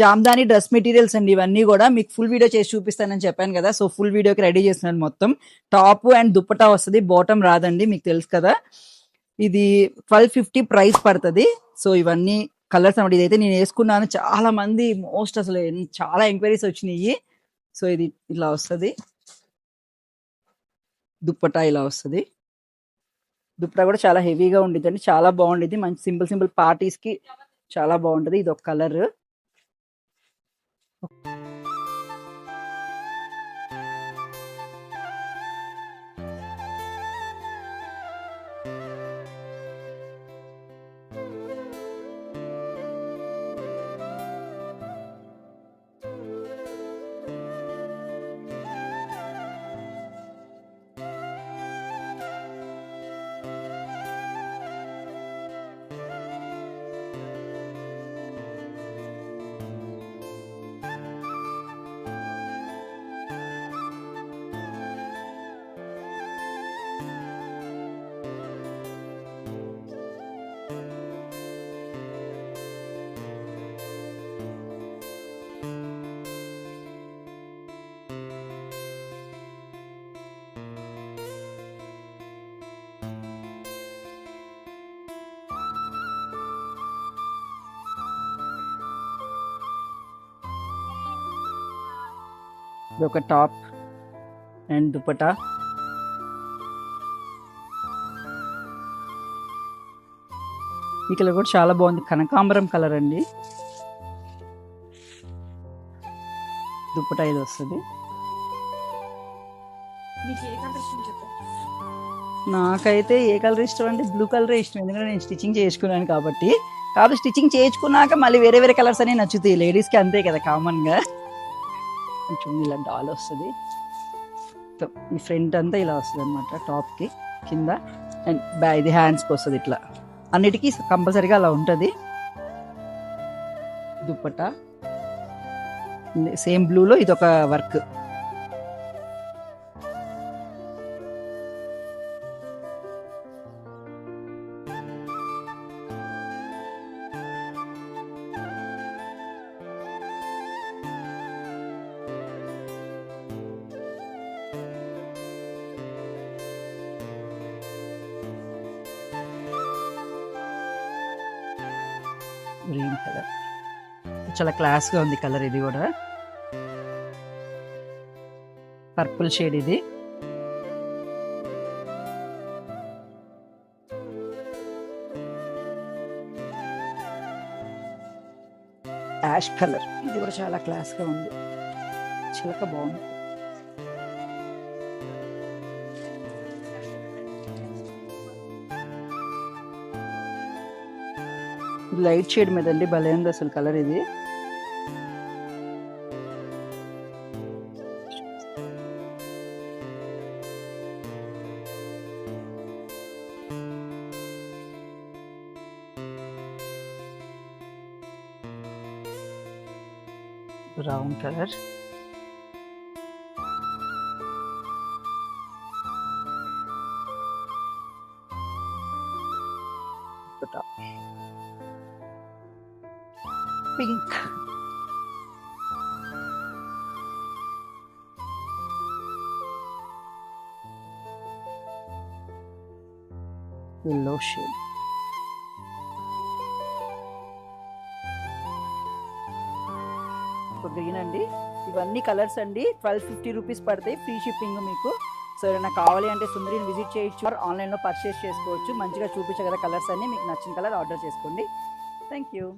Jamdani dress materials అండి ఇవన్నీ కూడా మీకు ఫుల్ వీడియో చేసి చూపిస్తానని చెప్పాను కదా. సో ఫుల్ వీడియోకి రెడీ చేస్తున్నాను. మొత్తం టాప్ అండ్ దుప్పటా వస్తుంది, బాటమ్ రాదండి, మీకు తెలుసు కదా. ఇది 1250 ప్రైస్ పడుతుంది. సో ఇవన్నీ కలర్స్ అన్నమాట. ఇదైతే నేను వేసుకున్నాను, చాలా మంది మోస్ట్ అసలు చాలా ఎంక్వైరీస్ వచ్చినాయి. సో ఇది ఇలా వస్తుంది, దుప్పటా ఇలా వస్తుంది. దుప్పటా కూడా చాలా హెవీగా ఉండిద్ది అండి, చాలా బాగుండిద్ది. మంచి సింపుల్ సింపుల్ పార్టీస్ కి చాలా బాగుంటది. ఇది ఒక కలర్. ఇది ఒక టాప్ అండ్ దుపట్టా. ఈ కలర్ కూడా చాలా బాగుంది, కనకాంబరం కలర్ అండి. దుపట్టా ఇది వస్తుంది. నాకైతే ఏ కలర్ ఇష్టం అంటే బ్లూ కలర్ ఇష్టం, ఎందుకంటే నేను స్టిచ్చింగ్ చేసుకున్నాను కాబట్టి. కాబట్టి స్టిచ్చింగ్ చేయించుకున్నాక మళ్ళీ వేరే వేరే కలర్స్ అనేవి నచ్చుతాయి, లేడీస్కి అంతే కదా కామన్గా. కొంచెం ఇలా డాల్ వస్తుంది. ఈ ఫ్రంట్ అంతా ఇలా వస్తుంది అనమాట టాప్కి, కింద అండ్ ఇది హ్యాండ్స్కి వస్తుంది. ఇట్లా అన్నిటికీ కంపల్సరీగా అలా ఉంటుంది. దుప్పట్టా సేమ్ బ్లూలో ఇది ఒక వర్క్. గ్రీన్ కలర్ చాలా క్లాస్గా ఉంది కలర్. ఇది కూడా పర్పుల్ షేడ్. ఇది యాష్ కలర్. ఇది కూడా చాలా క్లాస్గా ఉంది, చిలక బాగుంది. లైట్ షేడ్ మీద అండి, భలే ఉంది అసలు కలర్. ఇది brown colour. Pink. Yellow shade. Green అండి. ఇవన్నీ కలర్స్ అండి 1250 రూపీస్ పడతాయి, ఫ్రీ షిప్పింగ్ మీకు. సో ఏమైనా కావాలి అంటే సుందరిని విజిట్ చేయొచ్చు, ఆన్లైన్లో పర్చేస్ చేసుకోవచ్చు. మంచిగా చూపించే కదా కలర్స్ అన్ని, మీకు నచ్చిన కలర్ ఆర్డర్ చేసుకోండి. Thank you.